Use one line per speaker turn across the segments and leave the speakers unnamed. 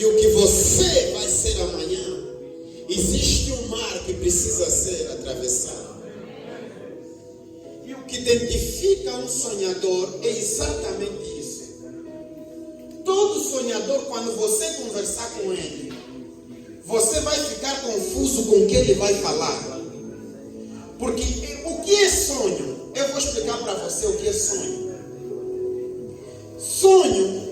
e o que você vai ser amanhã, existe um mar que precisa ser atravessado. E o que identifica um sonhador é exatamente isso. Todo sonhador, quando você conversar com ele, você vai ficar confuso com o que ele vai falar. Porque o que é sonho? Eu vou explicar para você o que é sonho. Sonho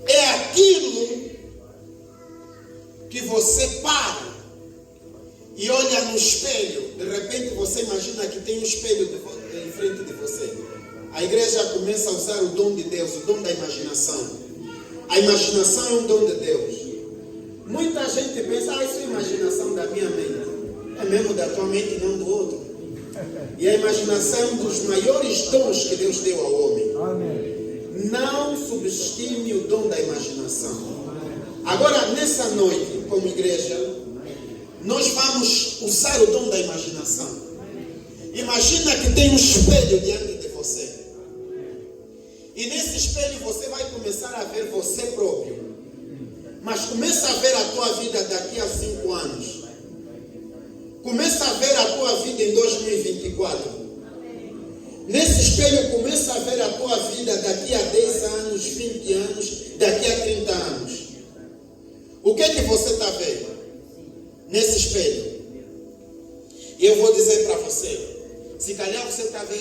é aquilo que você para e olha no espelho. De repente você imagina que tem um espelho em frente de você. A igreja começa a usar o dom de Deus, o dom da imaginação. A imaginação é um dom de Deus. Muita gente pensa, isso é imaginação da minha mente. É mesmo da tua mente, não do outro. E a imaginação é um dos maiores dons que Deus deu ao homem. Amém. Não subestime o dom da imaginação. Agora, nessa noite, como igreja, nós vamos usar o dom da imaginação. Imagina que tem um espelho diante de você. E nesse espelho você vai começar a ver você próprio. Mas começa a ver a tua vida daqui a 5 anos. Começa a ver a tua vida em 2024. Nesse espelho começa a ver a tua vida daqui a 10 anos, 20 anos, daqui a 30 anos. O que é que você está vendo nesse espelho? E eu vou dizer para você, se calhar você está vendo,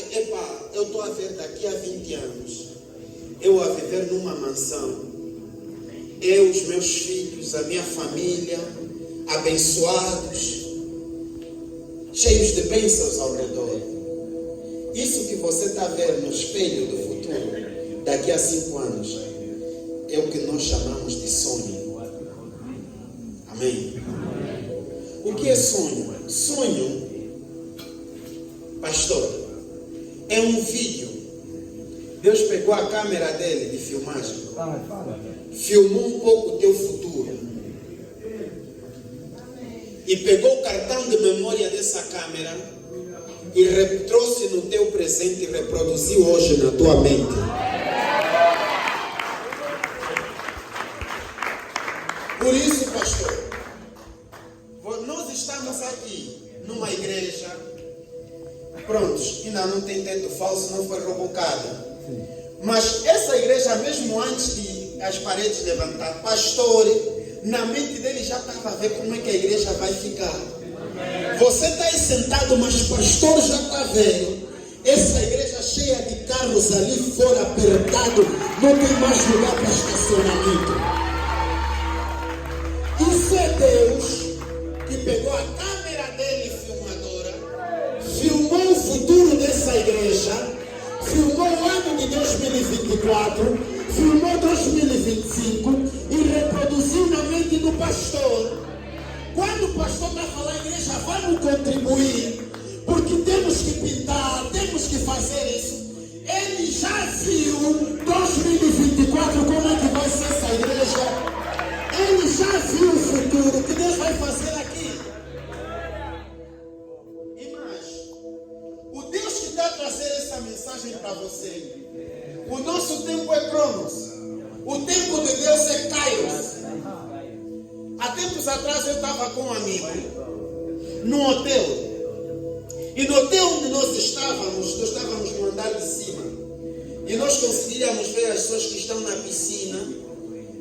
eu estou a ver daqui a 20 anos, eu a viver numa mansão, eu, os meus filhos, a minha família, abençoados, cheios de bênçãos ao redor. Isso que você está vendo no espelho do futuro, daqui a 5 anos, é o que nós chamamos de sonho. Amém? O que é sonho? Sonho, pastor, é um vídeo. Deus pegou a câmera dele de filmagem, filmou um pouco o teu futuro e pegou o cartão de memória dessa câmera e trouxe no teu presente e reproduziu hoje na tua mente. Por isso, pastor, nós estamos aqui numa igreja, prontos, ainda não tem teto falso, não foi rebocada. Mas essa igreja, mesmo antes de as paredes levantar, pastor, na mente dele já estava a ver como é que a igreja vai ficar. Você está aí sentado, mas o pastor já está vendo essa igreja cheia de carros ali fora, apertado, não tem mais lugar para estacionamento. Isso é Deus que pegou a câmera dele filmadora, filmou o futuro dessa igreja, filmou o ano de 2024, filmou 2025 e reproduziu na mente do pastor. Quando o pastor está falando, a igreja, vamos contribuir, porque temos que pintar, temos que fazer isso. Ele já viu 2024 como é que vai ser essa igreja. Ele já viu o futuro que Deus vai fazer aqui. E mais, o Deus que está a trazer essa mensagem para você, o nosso tempo é Cronos, o tempo de Deus é Kairos. Há tempos atrás eu estava com um amigo num hotel. E no hotel onde nós estávamos no andar de cima. E nós conseguíamos ver as pessoas que estão na piscina,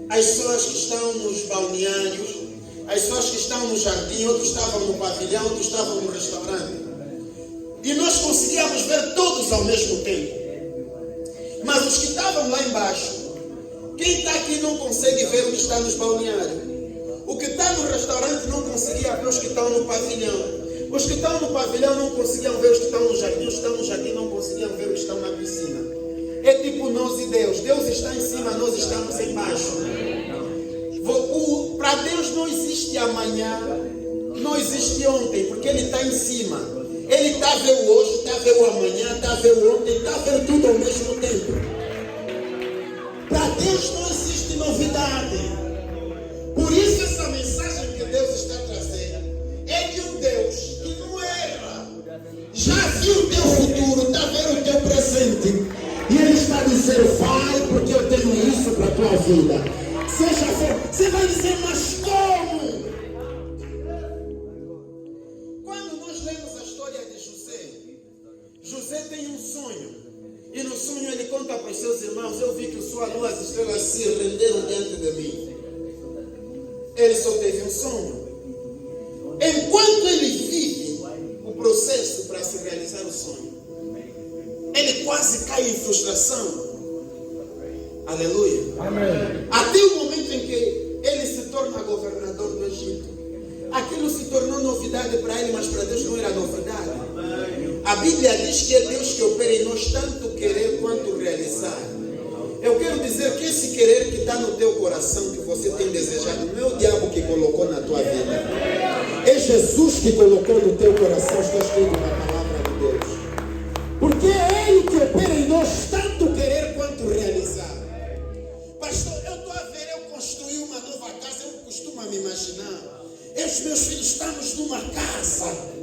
as pessoas que estão nos balneários, as pessoas que estão no jardim, outros estavam no pavilhão, outros estavam no restaurante. E nós conseguíamos ver todos ao mesmo tempo. Mas os que estavam lá embaixo, quem está aqui não consegue ver o que está nos balneários. O que está no restaurante não conseguia ver os que estão no pavilhão. Os que estão no pavilhão não conseguiam ver os que estão no jardim. Os que estão no jardim não conseguiam ver os que estão na piscina. É tipo nós e Deus. Deus está em cima, nós estamos embaixo. Para Deus não existe amanhã, não existe ontem, porque Ele está em cima. Ele está a ver o hoje, está a ver o amanhã, está a ver o ontem, está a ver tudo ao mesmo tempo. Para Deus não existe novidade. Por isso essa mensagem que Deus está trazendo é de um Deus que não erra. Já viu o teu futuro, está vendo o teu presente. E Ele está dizendo, dizer, vai, porque eu tenho isso para a tua vida. Seja forte. Você vai dizer, mas como? Quando nós lemos a história de José, José tem um sonho. E no sonho ele conta para os seus irmãos, eu vi que o sol, a lua, as estrelas se renderam diante de mim. Ele só teve um sonho. Enquanto ele vive o processo para se realizar o sonho, ele quase cai em frustração. Aleluia. Amém. Até o momento em que ele se torna governador do Egito. Aquilo se tornou novidade para ele, mas para Deus não era novidade. A Bíblia diz que é Deus que opera em nós tanto querer quanto realizar. Eu quero dizer que esse querer que está no teu coração, que você tem desejado, não é o diabo que colocou na tua vida. É Jesus que colocou no teu coração, está escrito na palavra de Deus. Porque é Ele que opera em nós tanto querer quanto realizar. Pastor, eu estou a ver, eu construí uma nova casa, eu costumo me imaginar. Eu e os meus filhos estamos numa casa.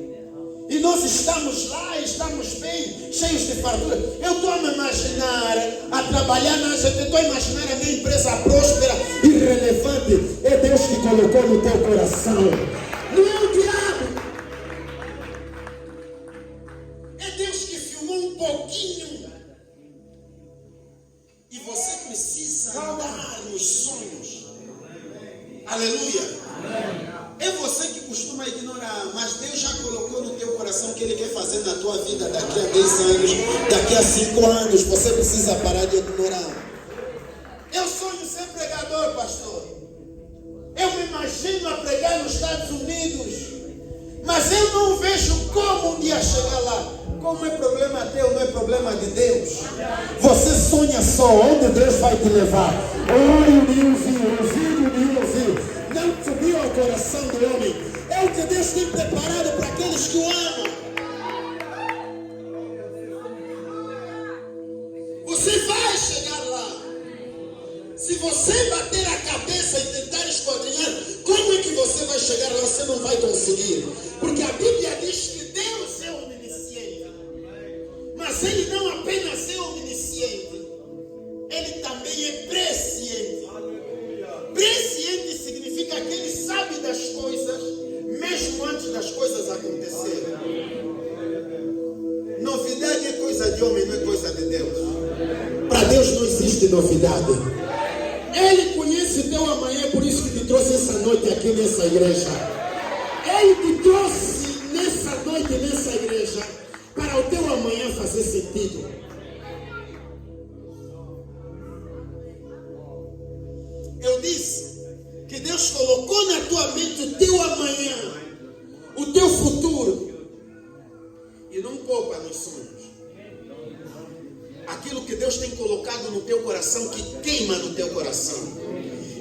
E nós estamos lá, estamos bem, cheios de fartura. Eu estou a me imaginar a trabalhar na gente, estou a imaginar a minha empresa próspera e relevante. É Deus que colocou no teu coração. Não é o diabo. É Deus que filmou um pouquinho. E você precisa andar nos sonhos. Aleluia. É você que costuma ignorar, mas Deus já colocou no teu coração o que Ele quer fazer na tua vida daqui a 10 anos, daqui a 5 anos. Você precisa parar de ignorar. Eu sonho ser pregador, pastor. Eu me imagino a pregar nos Estados Unidos, mas eu não vejo como um dia chegar lá. Como é problema teu, não é problema de Deus. Você sonha só onde Deus vai te levar. Olho nenhum viu, ouvido nenhum ouviu. Não subiu ao coração do homem. É o que Deus tem preparado para aqueles que o amam. Você vai chegar lá. Se você bater a cabeça e tentar esquadrinhar, como é que você vai chegar lá? Você não vai conseguir. Porque a Bíblia diz que Deus é onisciente. Mas Ele não apenas é onisciente, Ele também é presciente. Presciente significa que Ele sabe das coisas, mesmo antes das coisas acontecerem. Novidade é coisa de homem, não é coisa de Deus. Para Deus não existe novidade. Ele conhece o teu amanhã, por isso que te trouxe essa noite aqui nessa igreja. Ele te trouxe nessa noite, nessa igreja, para o teu amanhã fazer sentido. Eu disse que Deus colocou na tua mente o teu amanhã, o teu futuro, e não poupa nos sonhos. Aquilo que Deus tem colocado no teu coração, que queima no teu coração,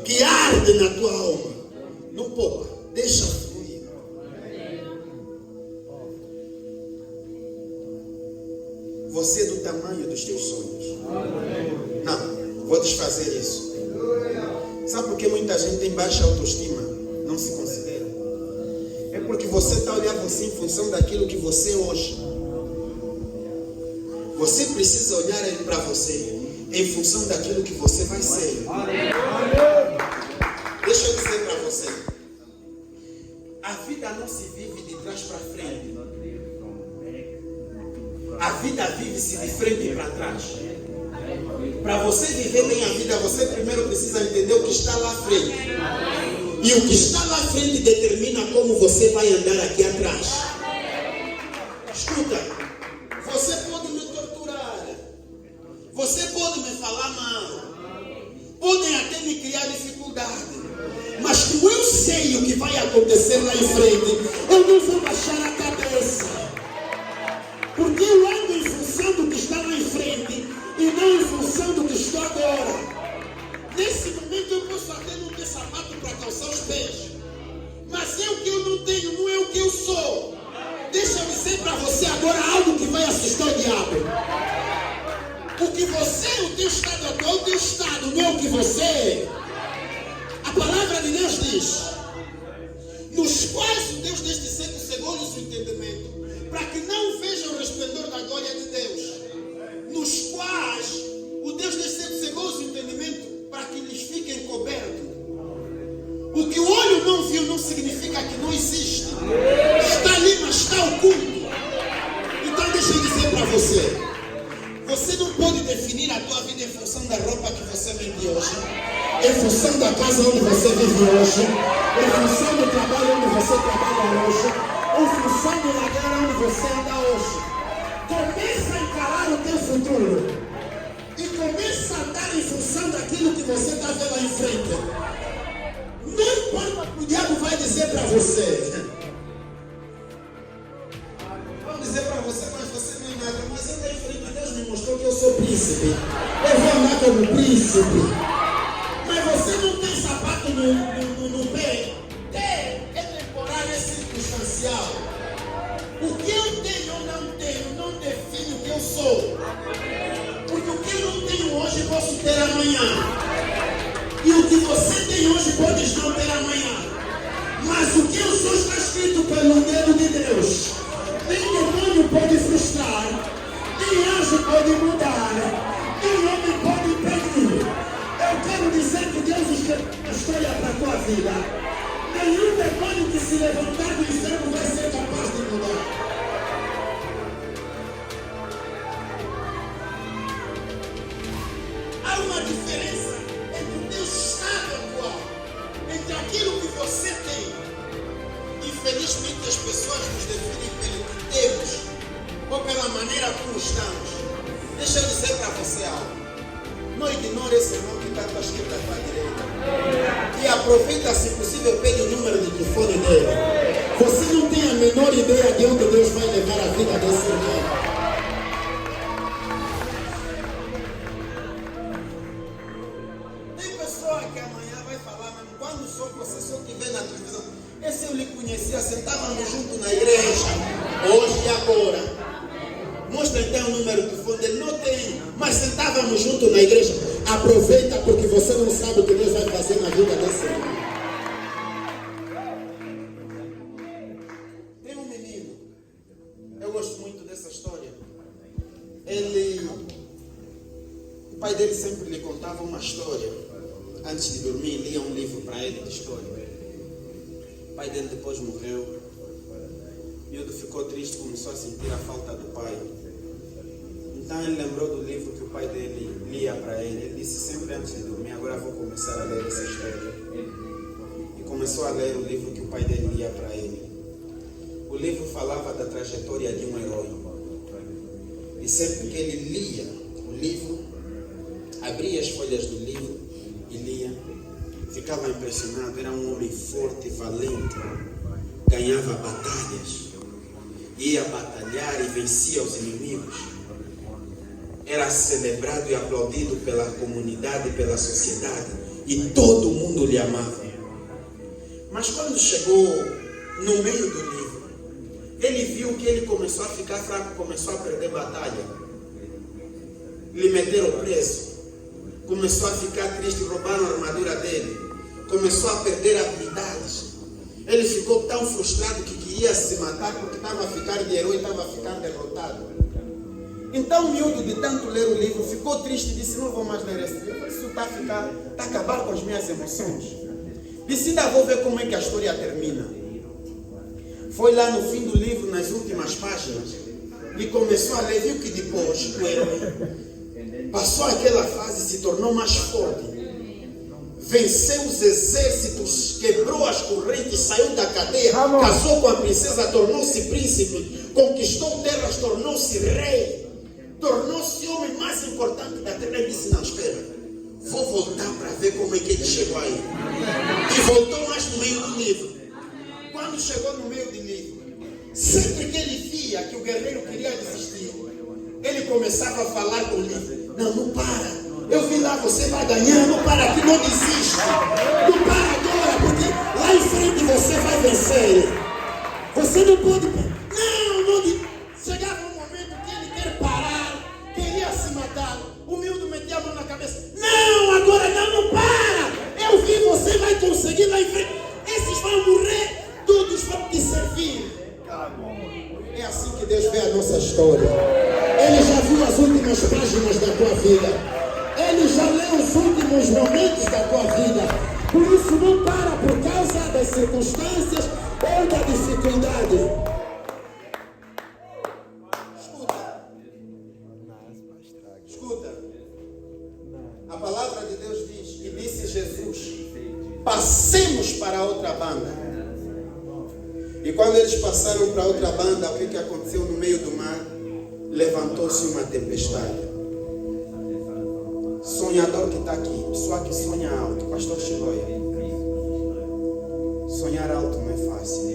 que arde na tua alma, não poupa, deixa fluir. Você é do tamanho dos teus sonhos. Não, vou desfazer isso. Sabe por que muita gente tem baixa autoestima? Não se considera. É porque você está olhando você em função daquilo que você é hoje. Você precisa olhar para você em função daquilo que você vai ser. Deixa eu dizer para você. A vida não se vive de trás para frente. A vida vive-se de frente para trás. Para você viver bem a vida, você primeiro precisa entender o que está lá à frente. E o que está lá à frente determina como você vai andar aqui atrás. Escuta, você pode me torturar, você pode me falar mal, podem até me criar dificuldade, mas como eu sei o que vai acontecer lá em frente, eu não vou baixar a cabeça, porque eu ando em função do que está lá em frente e não em função do que estou agora. Nesse momento eu posso até não ter sapato para calçar os pés, mas é o que eu não tenho, não é o que eu sou. Deixa eu dizer para você agora algo que vai assustar o diabo. O que você é, o teu estado atual, o teu estado não é o que você é. A palavra de Deus diz, nos quais o Deus deste século cegou o seu entendimento, para que não vejam o resplendor da glória de Deus. Nos quais o Deus você. Você não pode definir a tua vida em função da roupa que você vende hoje, em função da casa onde você vive hoje, em função do trabalho onde você trabalha hoje, em função do lugar onde você anda hoje. Começa a encarar o teu futuro e começa a andar em função daquilo que você está vendo lá em frente. Não importa o que o diabo vai dizer para você. Vão dizer para você, mas você não é nada. Mas eu tenho frente, Deus me mostrou que eu sou príncipe. Eu vou andar como príncipe. Mas você não tem sapato no pé. É temporário, é circunstancial. O que eu tenho ou não tenho não define o que eu sou. Porque o que eu não tenho hoje posso ter amanhã. E o que você tem hoje pode não ter amanhã. Mas o que eu sou está escrito pelo dedo de Deus. Nem demônio pode frustrar, nem anjo pode mudar, nem homem pode impedir. Eu quero dizer que Deus escreveu uma história para a tua vida. Nenhum demônio que se levantar do inferno vai ser capaz de mudar. Há uma diferença entre o teu estado atual, entre aquilo que você tem. Infelizmente as pessoas nos definem pelo que temos ou pela maneira como estamos. Deixa eu dizer para você algo. Não ignore esse irmão que está à esquerda e à direita. E aproveita, se possível, pegue o número de telefone dele. Você não tem a menor ideia de onde Deus vai levar a vida desse irmão. Tem pessoa que amanhã vai falar, mas quando você só te vê na televisão. Esse eu lhe conhecia, sentávamos junto na igreja, hoje e agora. Mostra então o número do telefone dele, não tem, mas sentávamos junto na igreja. Aproveita porque você não sabe o que Deus vai fazer na vida desse irmão. Tem um menino, eu gosto muito dessa história. O pai dele sempre lhe contava uma história. Antes de dormir, lia um livro para ele de história. O pai dele depois morreu. Miúdo ficou triste, começou a sentir a falta do pai. Então ele lembrou do livro que o pai dele lia para ele. Ele disse sempre antes de dormir, agora vou começar a ler essa história. E começou a ler o livro que o pai dele lia para ele. O livro falava da trajetória de um herói. E sempre que ele lia o livro, abria as folhas do livro e lia, ficava impressionado. Era um homem forte, valente, ganhava batalhas, ia batalhar e vencia os inimigos. Era celebrado e aplaudido pela comunidade, pela sociedade, e todo mundo lhe amava. Mas quando chegou no meio do livro, ele viu que ele começou a ficar fraco, começou a perder batalha. Lhe meteram preso, começou a ficar triste, roubaram a armadura dele, começou a perder habilidades. Ele ficou tão frustrado que queria se matar porque estava a ficar de herói, estava a ficar derrotado. Então o miúdo, de tanto ler o livro, ficou triste e disse, não vou mais ler esse livro, isso está a acabar com as minhas emoções. Disse, ainda vou ver como é que a história termina. Foi lá no fim do livro, nas últimas páginas, e começou a ler, viu que depois o herói passou aquela fase e se tornou mais forte. Venceu os exércitos, quebrou as correntes, saiu da cadeia, casou com a princesa, tornou-se príncipe, conquistou terras, tornou-se rei, tornou-se o homem mais importante da terra. E disse, não, espera, vou voltar para ver como é que ele chegou aí. E voltou mais no meio do livro. Quando chegou no meio do livro, sempre que ele via que o guerreiro queria desistir, ele começava a falar com o livro, não para. Eu vi lá, você vai ganhar, não para aqui, não desiste. Não para agora, porque lá em frente você vai vencer. Você não pode... Não. Chegava um momento que ele quer parar, queria se matar. O miúdo metia a mão na cabeça. Não, agora não para. Eu vi, você vai conseguir lá em frente. Esses vão morrer, todos vão te servir. É assim que Deus vê a nossa história. Ele já viu as últimas páginas da tua vida. Ele já leu os últimos momentos da tua vida. Por isso não para por causa das circunstâncias ou da dificuldade. Escuta, passemos para outra banda. E quando eles passaram para outra banda, o que aconteceu no meio do mar? Levantou-se uma tempestade. Sonhador que está aqui, pessoa que sonha alto, pastor Chiloia. Sonhar alto não é fácil.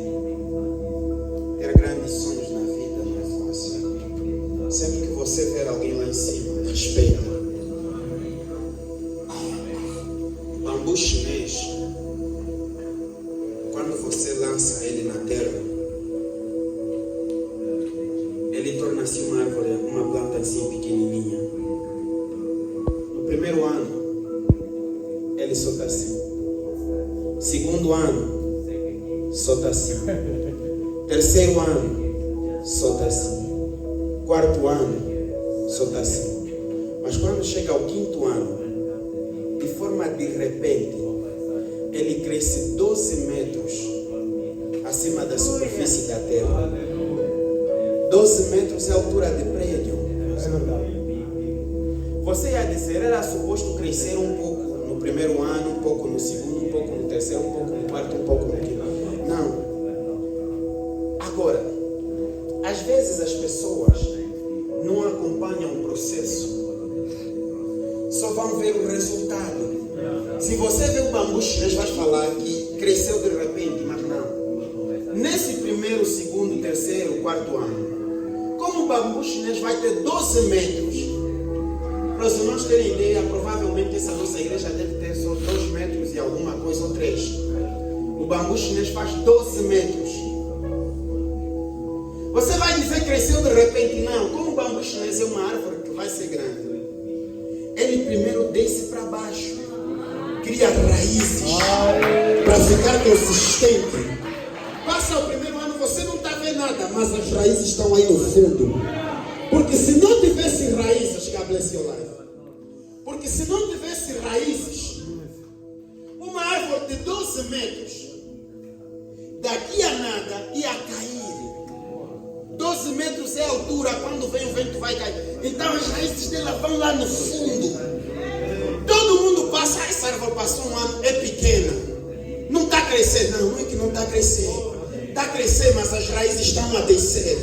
Ter grandes sonhos na vida não é fácil. Sempre que você ver alguém lá em cima, respeita. Bambu chinês, quando você lança ele na terra, ele torna-se uma árvore, uma planta assim pequenininha. No primeiro ano, ele só está assim. Segundo ano, só está assim. Terceiro ano, só está assim. Quarto ano, só está assim. Mas quando chega ao quinto ano, de forma de repente, ele cresce 12 metros acima da superfície da terra. 12 metros é a altura de prédio. Você ia dizer, era suposto crescer um pouco no primeiro ano, um pouco no segundo, um pouco no terceiro, um pouco no quarto, um pouco no quinto. Não. Agora, às vezes as pessoas não acompanham o processo, só vão ver o resultado. Se você vê o bambu chinês, vai falar que cresceu de repente, mas não. Nesse primeiro, segundo, terceiro, quarto ano, como o bambu chinês vai ter 12 metros, para os irmãos terem ideia, provavelmente essa nossa igreja deve ter só 2 metros e alguma coisa, ou 3. O bambu chinês faz 12 metros. Você vai dizer que cresceu de repente? Não. Como o bambu chinês é uma árvore que vai ser grande, ele primeiro desce para baixo, cria raízes para ficar consistente. Passa o primeiro ano, você não está vendo nada, mas as raízes estão aí no fundo. Porque se não tivesse raízes, God bless your life. Porque se não tivesse raízes, uma árvore de 12 metros, daqui a nada ia cair. 12 metros é a altura, quando vem o vento vai cair. Então as raízes dela vão lá no fundo. Todo mundo passa, essa árvore passou um ano, é pequena. Não está crescendo, não é que não está crescendo. Está crescendo, mas as raízes estão a descer.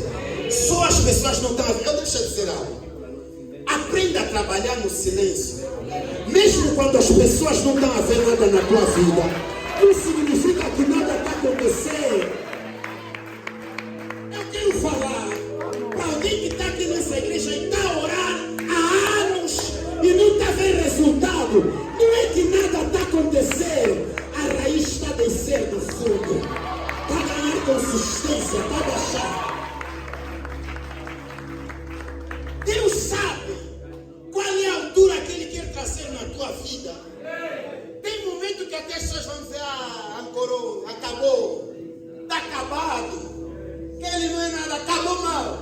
Só as pessoas não estão a ver. Eu deixo dizer algo. Aprenda a trabalhar no silêncio. Mesmo quando as pessoas não estão a ver nada na tua vida, não significa que nada está acontecendo. Eu quero falar para alguém que está aqui nessa igreja e está a orar há anos e não está vendo resultado. Não é que nada está acontecendo. A raiz está a descer do fundo. Está a ganhar consistência, está a baixar. Deus sabe qual é a altura que Ele quer trazer na tua vida. Tem momento que até as pessoas vão dizer, ancorou, acabou, está acabado. Que ele não é nada, acabou mal.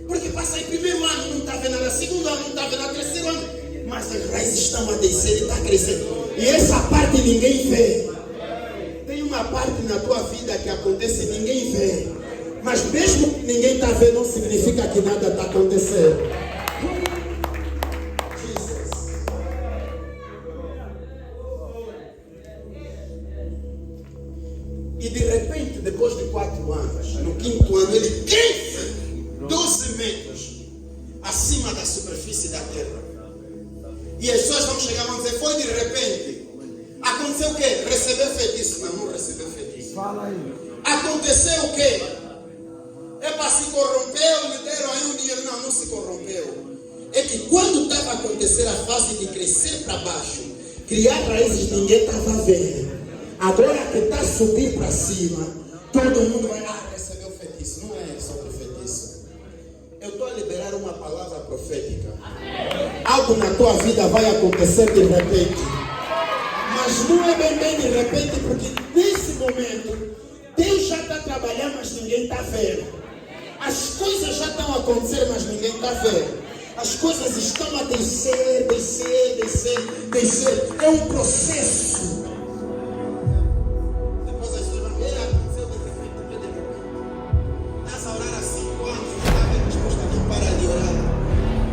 Porque passa aí primeiro ano, não está vendo nada, segundo ano, não está vendo nada, terceiro ano. Mas as raízes estão a descer e está crescendo. E essa parte ninguém vê. Tem uma parte na tua vida que acontece e ninguém vê. Mas mesmo que ninguém está vendo, não significa que nada está acontecendo. E de repente, depois de 4 anos, no 5º ano, ele cresce 12 metros acima da superfície da terra. E as pessoas vão chegar e vão dizer, foi de repente. Aconteceu o quê? Recebeu feitiço. Não recebeu feitiço.
Fala aí.
Aconteceu o quê? Epa, se corrompeu, lhe deram aí um dinheiro. Não se corrompeu. É que quando estava a acontecer a fase de crescer para baixo, criar raízes, ninguém estava vendo. Agora que está a subir para cima, todo mundo vai receber o feitiço. Não é sobre feitiço. Eu estou a liberar uma palavra profética. Algo na tua vida vai acontecer de repente. Mas não é bem de repente, porque nesse momento, Deus já está trabalhando, mas ninguém está vendo. As coisas já estão a acontecer, mas ninguém está vendo. As coisas estão a descer. É um processo.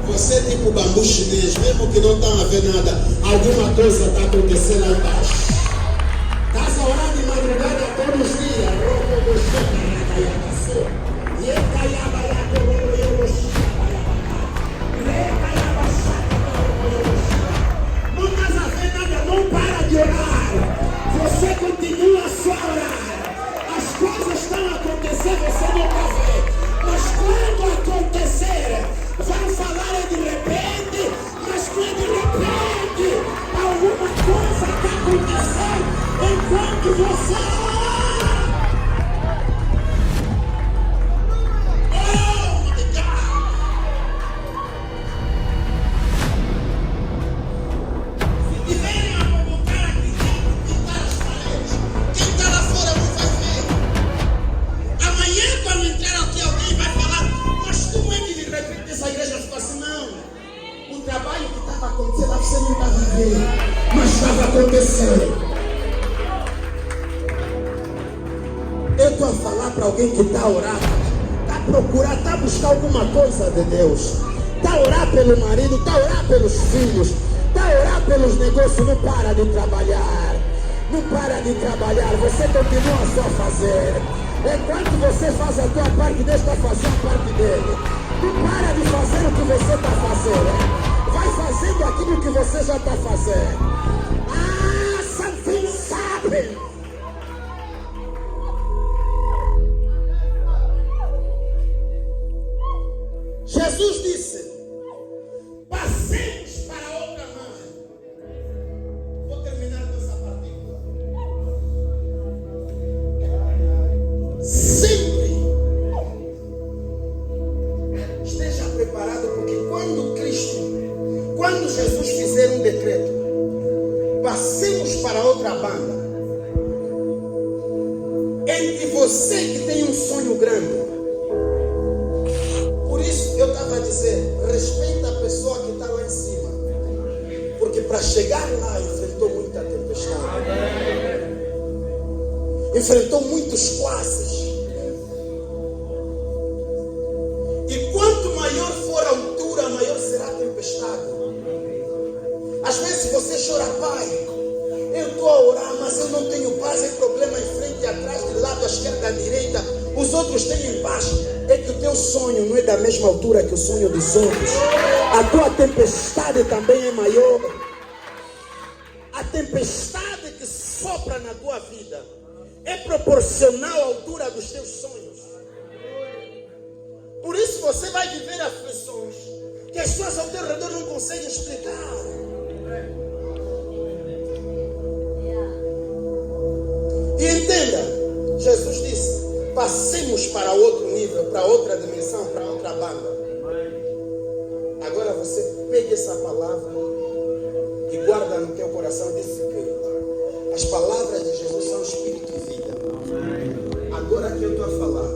Você é tipo bambu chinês, mesmo que não está a ver nada, alguma coisa está acontecendo aí embaixo. Está Não estás a ver nada, não para de orar. Você continua só a orar. As coisas estão a acontecer, você não está vendo. Mas quando acontecer, vai falar de repente, mas quando de repente alguma coisa está acontecendo enquanto você ora. Você não está vivendo, mas estava acontecendo. Eu estou a falar para alguém que está a orar, está a procurar, está a buscar alguma coisa de Deus, está a orar pelo marido, está a orar pelos filhos, está a orar pelos negócios. Não para de trabalhar, não para de trabalhar, você continua só a fazer. Enquanto você faz a tua parte, Deus está fazendo a parte dele. Não para de fazer o que você está fazendo. Vai fazendo aquilo que você já está fazendo. Ah, something's happening. Jesus disse: passemos para outra margem. Vou terminar com essa partícula. Sempre esteja preparado, porque quando Jesus fizer um decreto, passemos para outra banda. Entre você que tem um sonho grande. Por isso eu estava a dizer, respeita a pessoa que está lá em cima. Porque para chegar lá enfrentou muita tempestade. Enfrentou muitos quases. E quanto maior for a altura, maior será a tempestade. Às vezes você chora, pai, eu estou a orar, mas eu não tenho paz, é problema em frente e atrás, de lado, à esquerda, à direita, os outros têm paz. É que o teu sonho não é da mesma altura que o sonho dos outros. A tua tempestade também é maior. A tempestade que sopra na tua vida é proporcional à altura dos teus sonhos. Por isso você vai viver aflições que as pessoas ao teu redor não conseguem explicar. E entenda, Jesus disse, passemos para outro nível, para outra dimensão, para outra banda. Agora você pegue essa palavra e guarda no teu coração e diz que as palavras de Jesus são espírito e vida. Agora que eu estou a falar,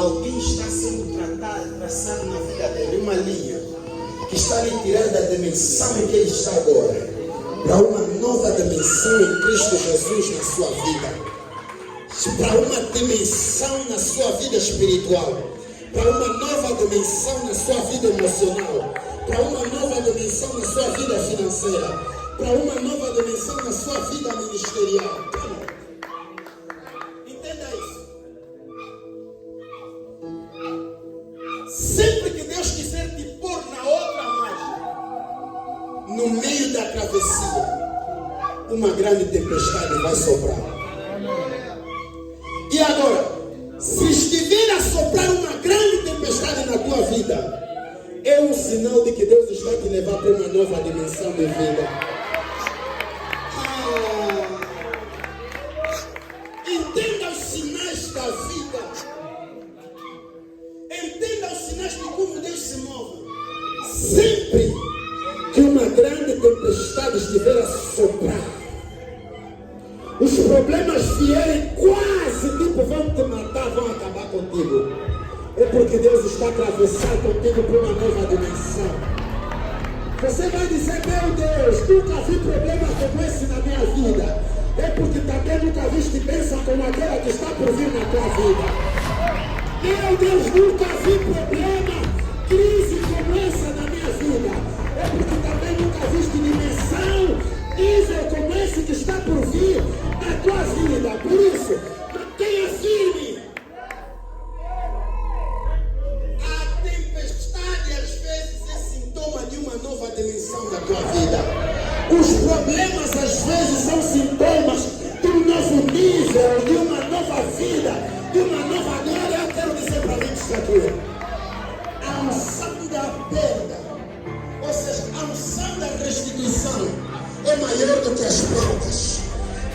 alguém está sendo traçado na vida dele, uma linha que está lhe tirando da dimensão em que ele está agora, para uma nova dimensão em Cristo Jesus na sua vida. Para uma dimensão na sua vida espiritual, para uma nova dimensão na sua vida emocional, para uma nova dimensão na sua vida financeira, para uma nova dimensão na sua vida ministerial. Entenda isso. Sempre que Deus quiser te pôr na outra margem, no meio da travessia, uma grande tempestade vai soprar. E agora, se estiver a soprar uma grande tempestade na tua vida, é um sinal de que Deus está te levar para uma nova dimensão de vida. Entenda os sinais da vida. Entenda os sinais de como Deus se move. Sempre que uma grande tempestade estiver a soprar, os problemas vierem quase tipo vão te matar, vão acabar contigo. É porque Deus está atravessando contigo para uma nova dimensão. Você vai dizer, meu Deus, nunca vi problema como esse na minha vida. É porque também nunca viste bênção como aquela que está por vir na tua vida. Meu Deus, nunca vi problema, crise como essa na minha vida. É porque também nunca viste dimensão, nível como esse que está por vir na tua vida. Por isso, mantenha Os problemas às vezes são sintomas de um novo nível, de uma nova vida, de uma nova glória. Eu quero dizer para mim isso aqui. A unção da perda, ou seja, a unção da restituição é maior do que as perdas.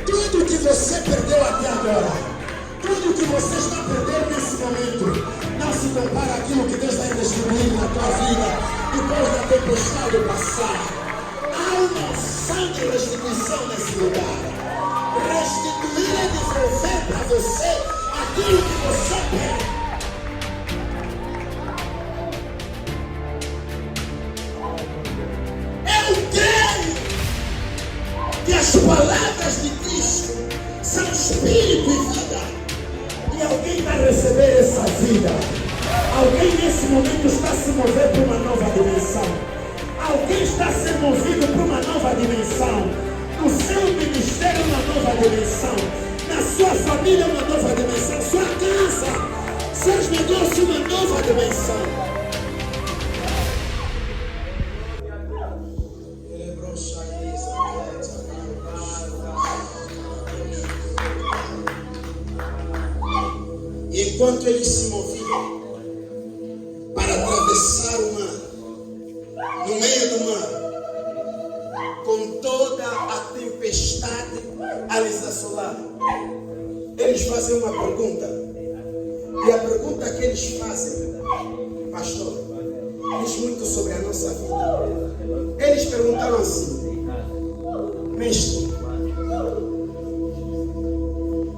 Tudo que você perdeu até agora, tudo que você está perdendo nesse momento, não se compara àquilo que Deus vai restituir na tua vida depois da tempestade passar. Há uma unção de restituição nesse lugar. Restituir é devolver para você aquilo que você perde. Eu creio que as palavras de Cristo são espírito e vida. E alguém vai receber essa vida. Alguém nesse momento está se movendo para uma nova dimensão. Alguém está sendo movido para uma nova dimensão. No seu ministério, uma nova dimensão. Na sua família, uma nova dimensão. Sua casa, seus negócios, uma nova dimensão. E enquanto eles se moviam para atravessar o mar, no meio do mar, com toda a tempestade a lhes assolar, eles fazem uma pergunta. E a pergunta que eles fazem, pastor, diz muito sobre a nossa vida. Eles perguntaram assim: mestre,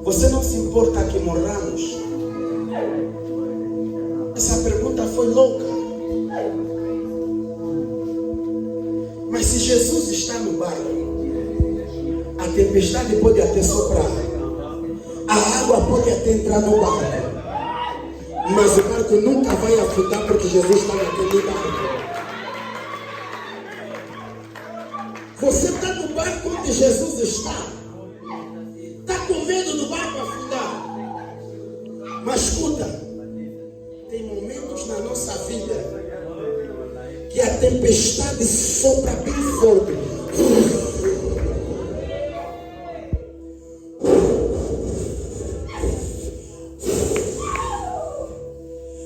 você não se importa que morramos? Essa pergunta foi louca. Mas se Jesus está no barco, a tempestade pode até soprar, a água pode até entrar no barco, mas o barco nunca vai afundar porque Jesus está naquele barco. Você está no barco onde Jesus está. Está com medo do barco afundar. Mas escuta, tem momentos na nossa vida que a tempestade sopra bem forte.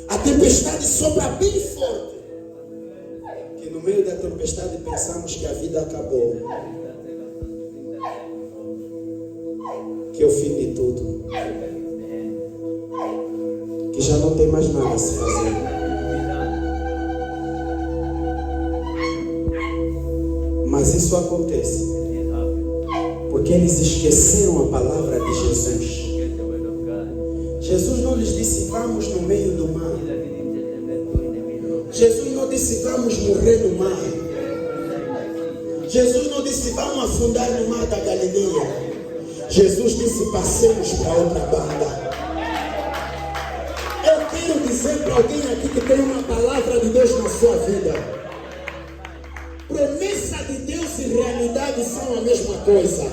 A tempestade sopra bem forte. Que no meio da tempestade pensamos que a vida acabou. Que é o fim de tudo. Que já não tem mais nada a se fazer. Mas isso acontece porque eles esqueceram a palavra de Jesus. Jesus não lhes disse vamos no meio do mar. Jesus não disse vamos morrer no mar. Jesus não disse vamos afundar no mar da Galileia. Jesus disse passemos para outra banda. Eu quero dizer para alguém aqui que tem uma palavra de Deus na sua vida. Promessa de Deus e realidade são a mesma coisa.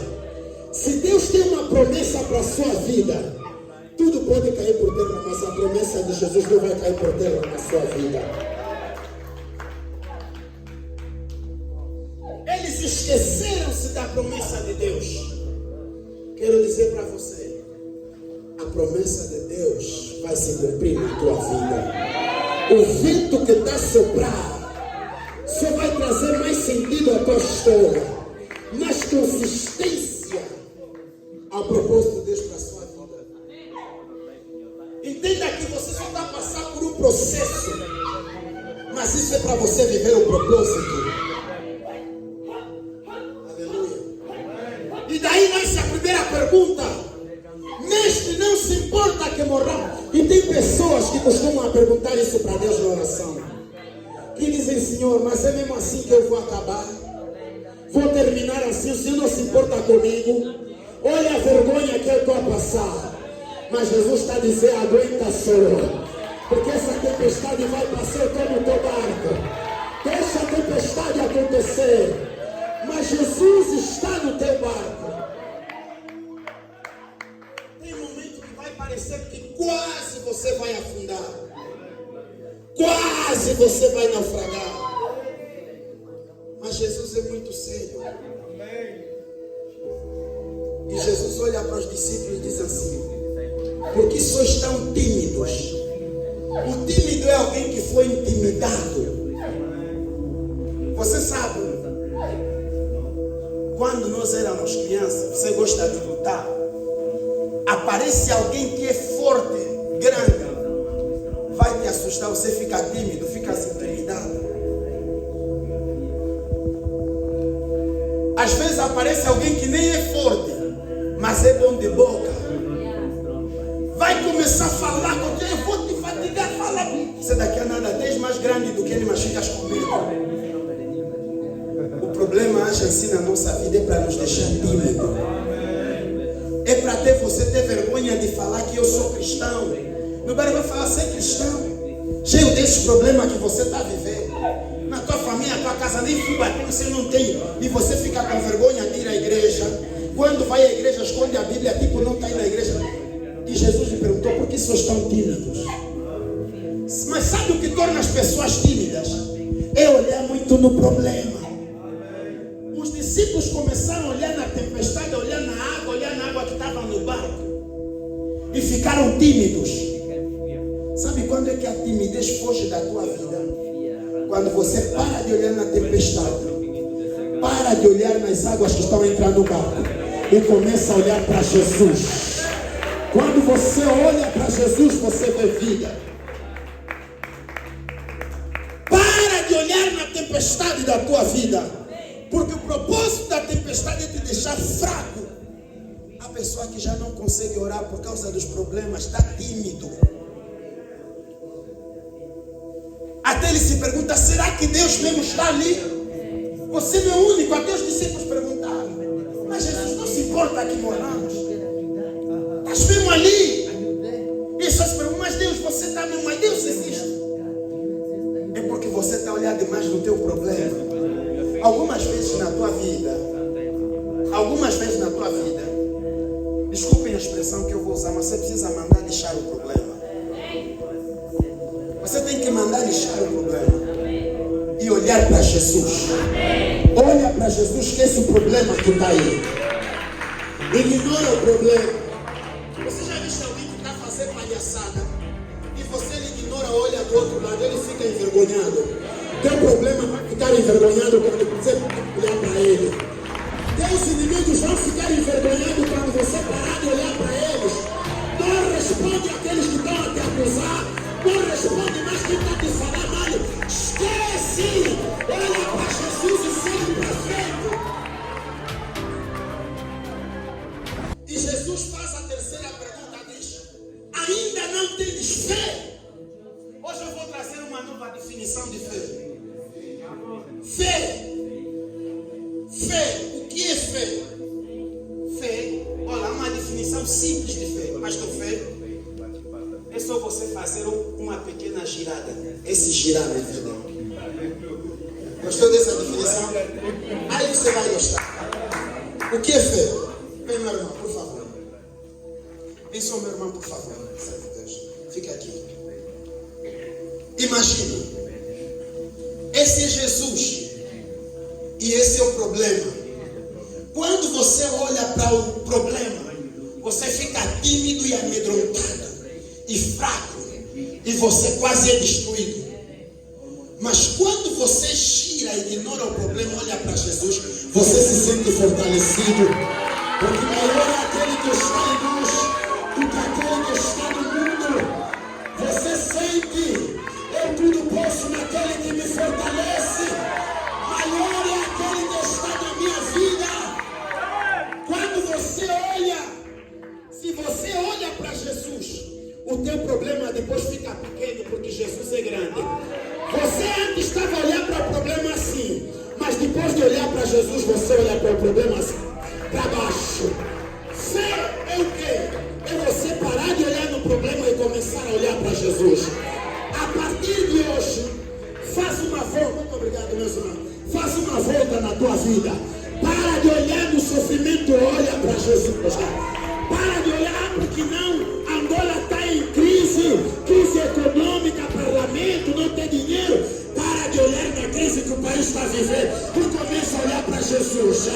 Se Deus tem uma promessa para a sua vida, tudo pode cair por terra, mas a promessa de Jesus não vai cair por terra na sua vida. Eles esqueceram-se da promessa de Deus. Quero dizer para você, a promessa de Deus vai se cumprir na tua vida. O vento que está soprando só vai trazer mais sentido à tua história, mais consistência ao propósito de Deus para a sua vida. Entenda que você só está passando por um processo, mas isso é para você viver um propósito. Aleluia. E daí nasce a primeira pergunta: mestre, não se importa que morramos? E tem pessoas que costumam perguntar isso para Deus na oração. E dizem, Senhor, mas é mesmo assim que eu vou acabar? Vou terminar assim, o Senhor não se importa comigo? Olha a vergonha que eu estou a passar. Mas Jesus está dizendo, aguenta só, porque essa tempestade vai passar, eu estou no teu barco. Deixa a tempestade acontecer, mas Jesus está no teu barco. Tem momento que vai parecer que quase você vai afundar. Quase você vai naufragar. Mas Jesus é muito sério. E Jesus olha para os discípulos e diz assim: por que sois tão tímidos? O tímido é alguém que foi intimidado. Você sabe, quando nós éramos crianças, você gosta de lutar, aparece alguém que é forte, grande, vai te assustar, você fica tímido, fica intimidado. Às vezes aparece alguém que nem é forte, mas é bom de boca. Vai começar a falar com quem? Eu vou te fatigar, fala. Você daqui a nada, 10 mais grande do que ele, mas ficas com medo. O problema, acha assim na nossa vida, é para nos deixar tímidos. É para você ter vergonha de falar que eu sou cristão. Meu pai vai falar, você é cristão? Cheio desses problemas que você está vivendo. Na tua família, na tua casa, nem fui bater, você não tem. E você fica com vergonha de ir à igreja. Quando vai à igreja, esconde a Bíblia, tipo, não está indo à igreja. E Jesus me perguntou, por que sois tão tímidos? Mas sabe o que torna as pessoas tímidas? É olhar muito no problema. Os discípulos começaram a olhar na tempestade, a olhar na água que estava no barco. E ficaram tímidos. Sabe quando é que a timidez foge da tua vida? Quando você para de olhar na tempestade, para de olhar nas águas que estão entrando no barco e começa a olhar para Jesus. Quando você olha para Jesus, você vê vida. Para de olhar na tempestade da tua vida, porque o propósito da tempestade é te deixar fraco. A pessoa que já não consegue orar por causa dos problemas está tímido. Até ele se pergunta, será que Deus mesmo está ali? Você não é o único. Até os discípulos perguntaram, mas Jesus não se importa que moramos. Estás mesmo ali? E só se perguntam, mas Deus, você está mesmo, mas Deus existe. É porque você está olhando demais no teu problema. Algumas vezes na tua vida, desculpem a expressão que eu vou usar, mas você precisa mandar lixar o problema. Você tem que mandar lixar o problema e olhar para Jesus. Olha para Jesus, esquece o problema que está aí. Ignora o problema. Você já viu alguém que está fazendo palhaçada e você ignora, olha do outro lado, ele fica envergonhado? Teu problema vai ficar envergonhado quando você olhar para ele. Teus inimigos vão ficar envergonhados quando você parar de olhar para eles. Não responde àqueles que estão a te acusar. Não responde mais quem está te falando mal. Esquece! Olha para Jesus e segue para frente. E Jesus faz a terceira pergunta, diz: ainda não tendes fé? Hoje eu vou trazer uma nova definição de fé. Fé. Fé. O que é fé? Fé. Olha, uma definição simples de fé. Pastor, fé é só você fazer uma pequena girada. Esse girar é fé. Gostou dessa definição? Aí você vai gostar. O que é fé? Vem, meu irmão, por favor. Vem só, meu irmão, por favor. Fica aqui. Imagina. Esse é Jesus. E esse é o problema. Quando você olha para o problema, você fica tímido e amedrontado e fraco, e você quase é destruído. Mas quando você gira e ignora o problema, olha para Jesus, você se sente fortalecido, porque maior é aquele que está em nós do que aquele que está no mundo. Você sente, eu tudo posso naquele que me fortalece. Maior é aquele que está na minha vida. Quando você olha, se você olha para Jesus, o teu problema depois fica pequeno, porque Jesus é grande. Você antes estava olhando para o problema assim, mas depois de olhar para Jesus, você olha para o problema assim, para baixo. Fé é o quê? É você parar de olhar no problema e começar a olhar para Jesus. A partir de hoje, faz uma volta. Muito obrigado, meus irmãos. Faz uma volta na tua vida. Para de olhar no sofrimento, olha para Jesus. Para de olhar porque não. Angola está em crise econômica, parlamento, não tem dinheiro. Para de olhar na crise que o país está vivendo. Jesus.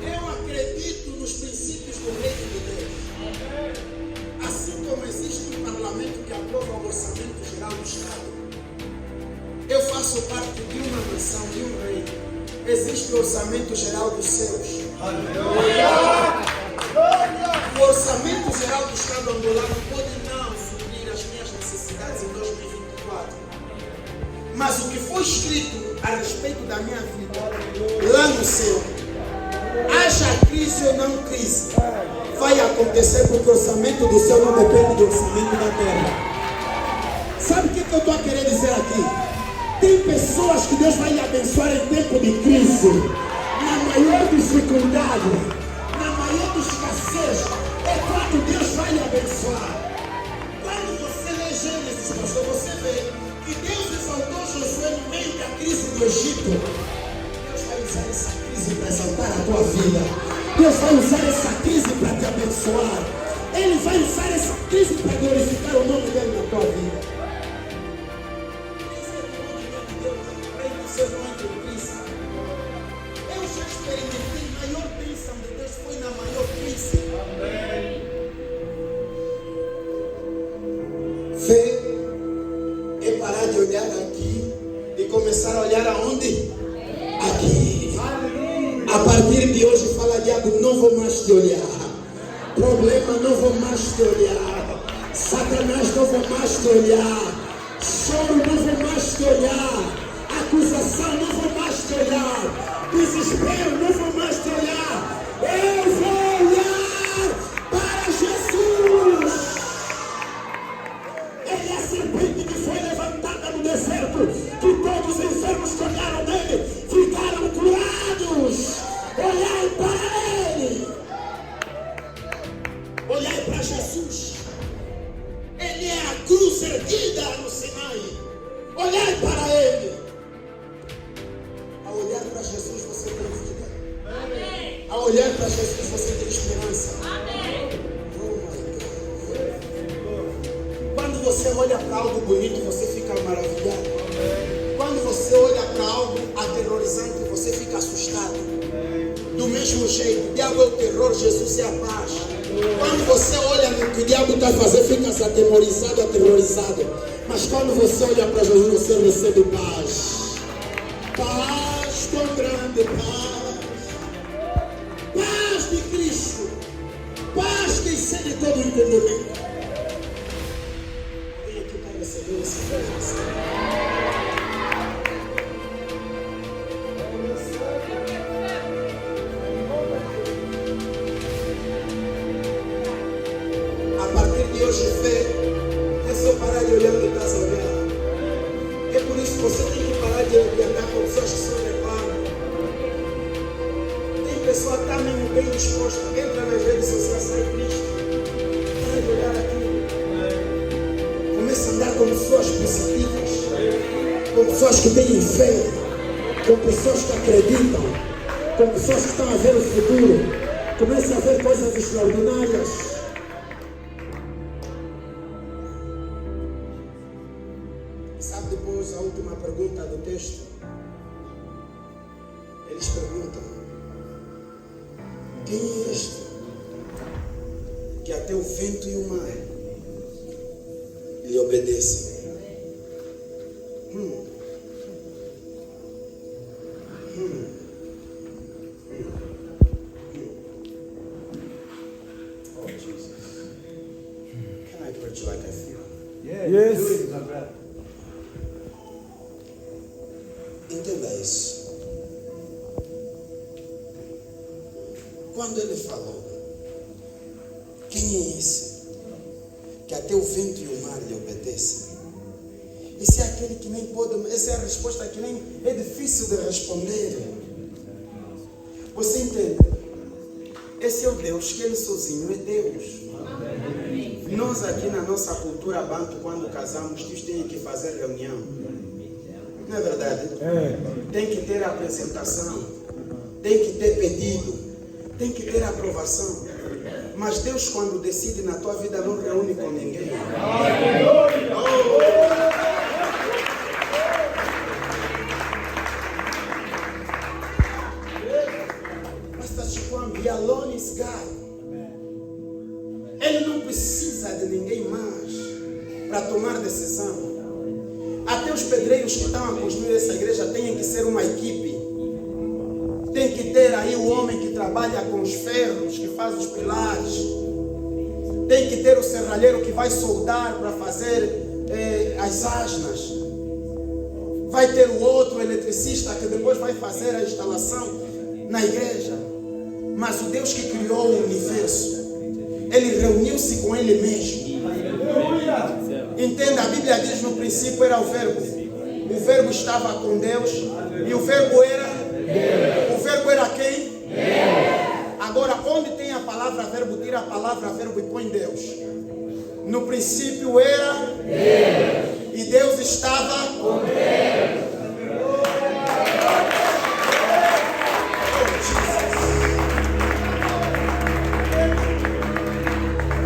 Eu acredito nos princípios do reino de Deus. Assim como existe um parlamento que aprova o orçamento geral do Estado, eu faço parte de uma nação, de um reino. Existe o orçamento geral dos céus. O orçamento geral do Estado angolano pode não suprir as minhas necessidades em 2024. Mas o que foi escrito a respeito da minha vida, lá no céu, haja crise ou não crise, vai acontecer, porque o orçamento do céu não depende do orçamento da terra. Sabe o que eu estou a querer dizer aqui? Tem pessoas que Deus vai abençoar em tempo de crise, na maior dificuldade, na maior escassez. É quando Deus vai lhe abençoar. Quando você lê Gênesis, pastor, você vê que Deus exaltou Josué no meio da crise do Egito. Deus vai usar essa crise para exaltar a tua vida. Deus vai usar essa crise para te abençoar. Ele vai usar essa crise para glorificar o nome dele na tua vida. Eu já experimentei a maior bênção de Deus, foi na maior crise. Amém. Fé é parar de olhar aqui e começar a olhar aonde? Aqui. A partir de hoje, fala, diabo, não vou mais te olhar. Problema, não vou mais te olhar. Satanás, não vou mais te olhar. Choro, não vou mais te olhar. Acusação, não vou mais te olhar. Desespero, não vou mais te olhar. Eu vou olhar para Jesus. Ele é a serpente que foi levantada no deserto, que todos os enfermos que olharam nele ficaram curados. Olhai para ele. Olhai para Jesus. Ele é a cruz erguida no Sinai. Olhai para ele. Ao olhar para Jesus, você tem vida. Amém. Ao olhar para Jesus, você tem esperança. Amém. Oh my God. Quando você olha para algo bonito, você fica maravilhado. Amém. Quando você olha para algo aterrorizante, você fica assustado. Do mesmo jeito, o diabo é o terror, Jesus é a paz. Quando você olha no que o diabo está fazendo, fica aterrorizado. Mas quando você olha para Jesus, você recebe paz. Paz com grande paz. Paz de Cristo. Paz que excede todo entendimento. Alguém aqui para receber esse paz. A partir de hoje, fé é só parar de olhar onde estás a olhar. É por isso que você tem que parar de andar com pessoas que são reclamam. Tem pessoa que está mesmo bem disposta, entra nas redes sociais, sai triste. Para de olhar aquilo. Começa a andar com pessoas positivas, com pessoas que têm fé, com pessoas que acreditam, com pessoas que estão a ver o futuro. Começa a ver coisas extraordinárias. Sabe, depois a última pergunta do texto, eles perguntam: quem é este que até o vento e o mar lhe obedecem? Oh Jesus, can I preach like I feel?
Yes.
Do it, my brother.
Entenda isso. Quando ele falou, quem é esse que até o vento e o mar lhe obedecem? Esse é aquele que nem pode, essa é a resposta que nem é difícil de responder. Você entende? Esse é o Deus que ele sozinho é Deus. Nós aqui na nossa cultura banto, quando casamos, tios têm que fazer reunião. Não é verdade? Tem que ter apresentação, tem que ter pedido, tem que ter aprovação. Mas Deus, quando decide na tua vida, não reúne com ninguém. para tomar decisão. Até os pedreiros que estão a construir essa igreja têm que ser uma equipe. Tem que ter aí o homem que trabalha com os ferros, que faz os pilares. Tem que ter o serralheiro que vai soldar para fazer as asnas. Vai ter o outro eletricista que depois vai fazer a instalação na igreja. Mas o Deus que criou o universo, Ele reuniu-se com Ele mesmo. Entenda, a Bíblia diz: no princípio era o verbo. O verbo estava com Deus. E o verbo era Deus. O verbo era quem? Deus. Agora, onde tem a palavra verbo, tira a palavra verbo e põe Deus. No princípio era Deus. E Deus estava com Deus.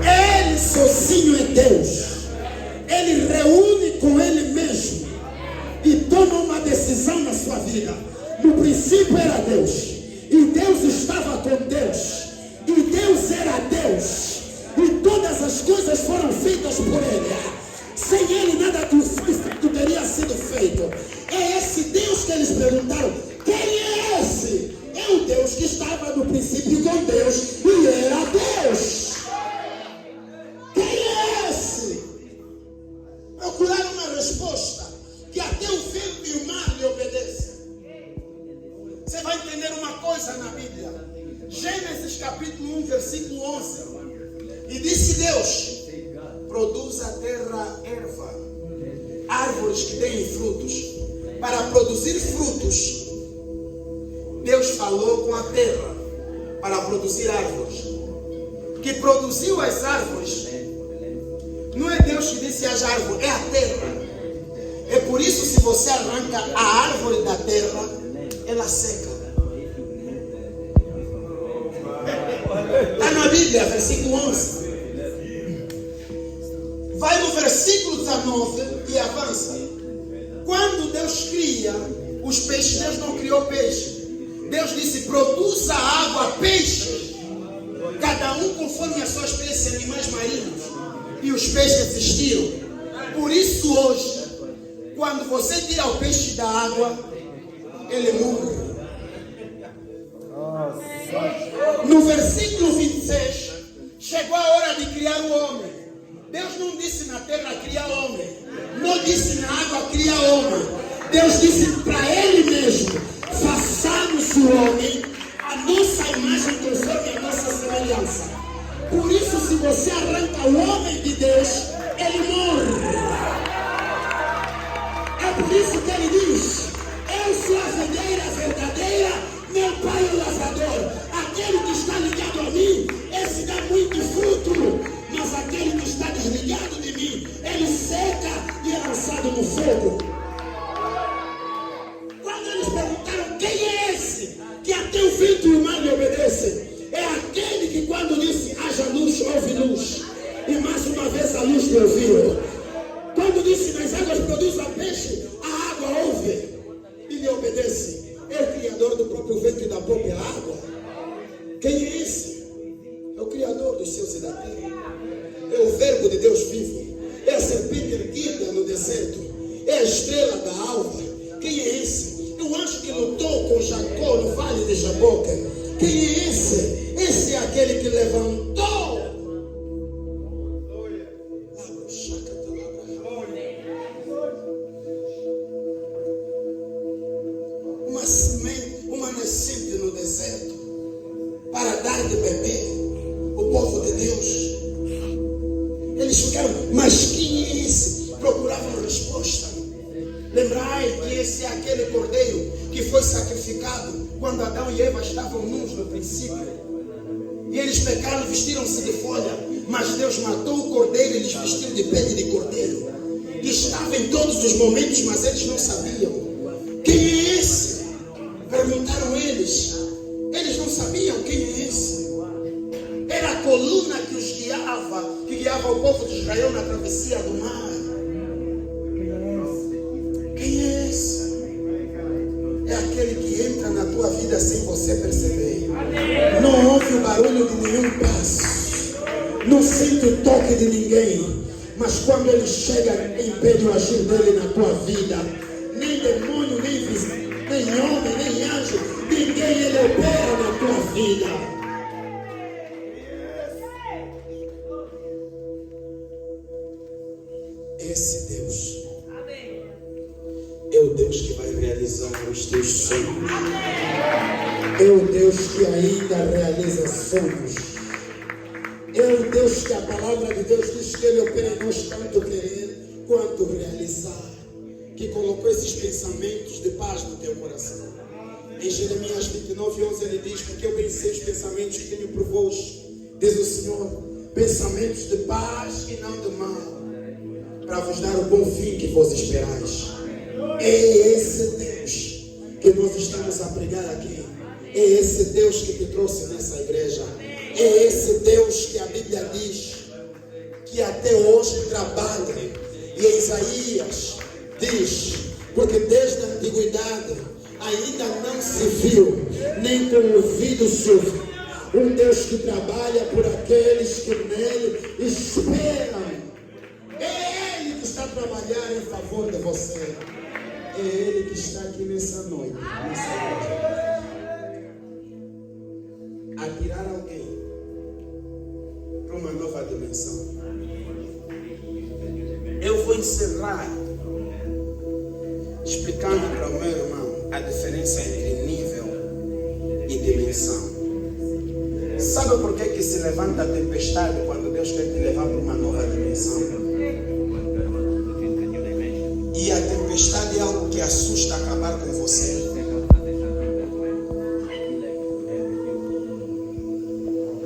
Ele sozinho é Deus. Ele reúne com Ele mesmo e toma uma decisão na sua vida. No princípio era Deus, e Deus estava com Deus, e Deus era Deus, e todas as coisas foram feitas por Ele. Sem Ele nada do teria sido feito. É esse Deus que eles perguntaram: quem é esse? É o Deus que estava no princípio com Deus e era Deus. Quem é esse? Procuraram uma resposta que até o vento e o mar lhe obedecem. Você vai entender uma coisa na Bíblia. Gênesis capítulo 1, versículo 11. E disse Deus: produz a terra erva, árvores que deem frutos. Para produzir frutos, Deus falou com a terra para produzir árvores. Que produziu as árvores. Não é Deus que disse as árvores, é a terra. É por isso, se você arranca a árvore da terra, ela seca. Está na Bíblia, versículo 11. Vai no versículo 19 e avança. Quando Deus cria os peixes, Deus não criou peixe. Deus disse: produza água, peixes, cada um conforme a sua espécie, animais marinhos. E os peixes existiram. Por isso hoje, quando você tira o peixe da água, ele morre. No versículo 26, chegou a hora de criar o homem. Deus não disse na terra cria homem, não disse na água cria homem. Deus disse para Ele mesmo: façamos o homem a nossa imagem conforme a nossa semelhança. Por isso, se você arranca o homem de Deus, ele morre. É por isso que ele diz: eu sou a videira verdadeira, meu pai é o lavrador. Aquele que está ligado a mim, esse dá muito fruto. Mas aquele que está desligado de mim, ele seca e é lançado no fogo. Quando eles perguntaram: quem é esse que até o vento e o mar lhe obedecem? É aquele que, quando disse haja luz, houve luz. E mais uma vez a luz lhe ouviu. Quando disse nas águas produza peixe, a água ouve e lhe obedece. É o Criador do próprio vento e da própria água. Quem é esse? É o Criador dos céus e da terra. É o verbo de Deus vivo. É a serpente erguida no deserto. É a estrela da alva. Quem é esse? É o anjo que lutou com Jacó no vale de Jaboca. Quem é esse? Esse é aquele que levantou uma semente, uma nascente no deserto para dar de beber o povo de Deus. Eles ficaram: mas quem é esse? Procuravam resposta. Lembrai que esse é aquele cordeiro que foi sacrificado quando Adão e Eva estavam nus no princípio. E eles pecaram, vestiram-se de folha, mas Deus matou o cordeiro e lhes vestiu de pele de cordeiro. Que estava em todos os momentos, mas eles não sabiam. Quem é esse? Perguntaram eles. Eles não sabiam quem é esse. Era a coluna que os guiava, que guiava o povo de Israel na travessia do mar. Quem é esse? É aquele que entra na tua vida sem você perceber. Não ouve o barulho de nenhum passo, não sente o toque de ninguém, Mas quando ele chega, impede o agir dele na tua vida. Nem demônio, nem homem, nem anjo, ninguém ele opera na tua vida. Esse Deus é o Deus que vai realizar os teus sonhos. É o Deus que ainda realiza sonhos. É o Deus que a palavra de Deus diz que ele opera em nós tanto querer quanto realizar. Que colocou esses pensamentos de paz no teu coração. Em Jeremias 29:11 ele diz: porque eu bem sei os pensamentos que tenho por vós, diz o Senhor, pensamentos de paz e não de mal, para vos dar o bom fim que vos esperais. É esse Deus que nós estamos a pregar aqui. É esse Deus que te trouxe nessa igreja. É esse Deus que a Bíblia diz que até hoje trabalha. E Isaías diz: porque desde a antiguidade ainda não se viu, nem com o ouvido se ouviu, um Deus que trabalha por aqueles que nele esperam. É Ele que está a trabalhar em favor de você. É Ele que está aqui nessa noite, nessa noite, a tirar alguém para uma nova dimensão. Eu vou encerrar explicando para o meu irmão a diferença entre nível e dimensão. Sabe por que se levanta a tempestade quando Deus quer te levar para uma nova dimensão? E a tempestade é algo que assusta acabar com você.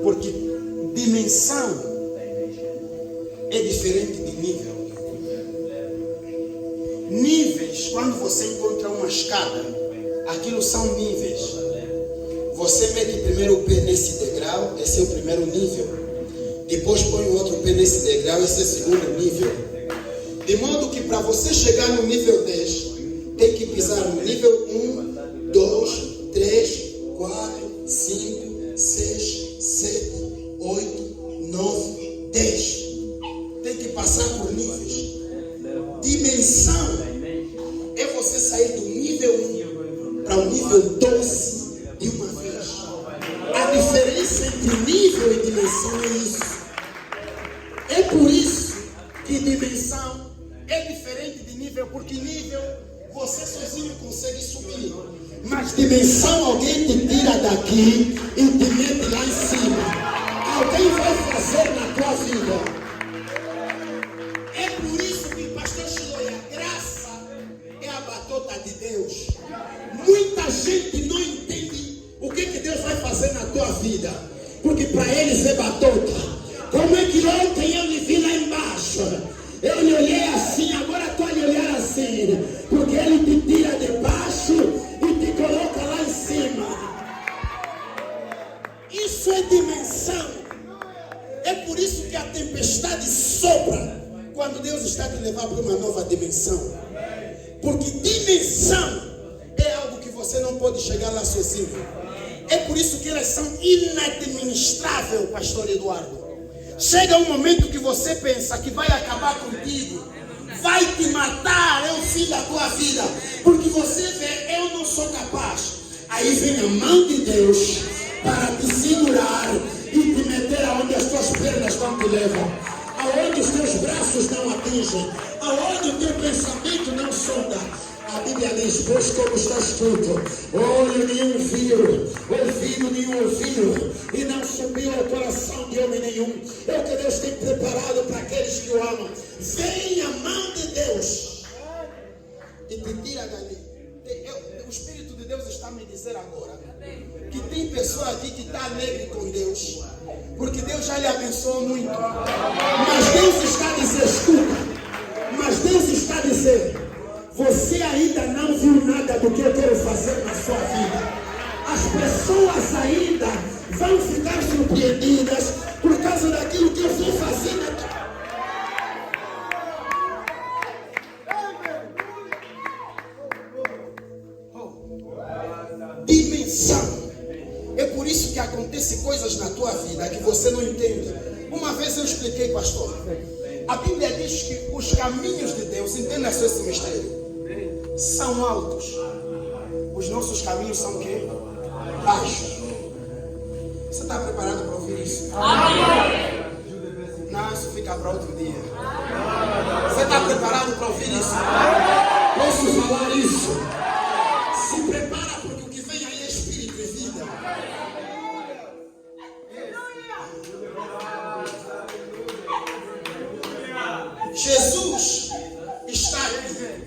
Porque dimensão é diferente de nível. Níveis, quando você encontra uma escada, aquilo são níveis. Você mete primeiro o pé nesse degrau, esse é o primeiro nível. Depois põe o outro pé nesse degrau, esse é o segundo nível. De modo que para você chegar no nível 10, tem que pisar no nível 1, 2, 3, 4, 5, 6, 7, 8, 9, 10. Tem que passar por níveis. Dimensão é você sair do nível 1 para o nível 12 de uma vez. A diferença entre nível e dimensão é isso. É por isso que dimensão é diferente de nível, porque nível você sozinho consegue subir, mas dimensão alguém te tira daqui e te mete lá em cima. Alguém vai fazer na tua vida. É por isso que pastor Chiloé, a graça é a batota de Deus. Muita gente não entende o que Deus vai fazer na tua vida, porque para eles é batota. Como é que ontem eu lhe vi lá embaixo? Eu lhe olhei assim, agora estou a lhe olhar assim. Porque ele te tira de baixo e te coloca lá em cima. Isso é dimensão. É por isso que a tempestade sopra quando Deus está te levando para uma nova dimensão. Porque dimensão é algo que você não pode chegar lá sozinho. É por isso que elas são inadministráveis, pastor Eduardo. Chega um momento que você pensa que vai acabar contigo, vai te matar, é o fim da tua vida, porque você vê, eu não sou capaz. Aí vem a mão de Deus para te segurar e te meter aonde as tuas pernas não te levam, aonde os teus braços não atingem, aonde o teu pensamento não sonda. A Bíblia diz: pois como está escrito, olho nenhum viu, ouvido nenhum ouviu, e não subiu ao coração de homem nenhum. É o que Deus tem preparado para aqueles que o amam. Vem a mão de Deus e te tira dali. O Espírito de Deus está me dizer agora que tem pessoa aqui que está alegre com Deus, porque Deus já lhe abençoou muito. Mas Deus está a dizer, escuta, mas Deus está a dizer: você ainda não viu nada do que eu quero fazer na sua vida. As pessoas ainda vão ficar surpreendidas por causa daquilo que eu vou fazer na tua vida. Dimensão. É por isso que acontecem coisas na tua vida que você não entende. Uma vez eu expliquei, pastor,
A Bíblia diz que os caminhos de Deus, entenda só esse mistério, são altos. Os nossos caminhos são o quê? Baixos. Você está preparado para ouvir isso? Amém. Não, isso fica para outro dia. Você está preparado para ouvir isso? Posso falar isso? Se prepara, porque o que vem aí é espírito e vida. Jesus está aqui.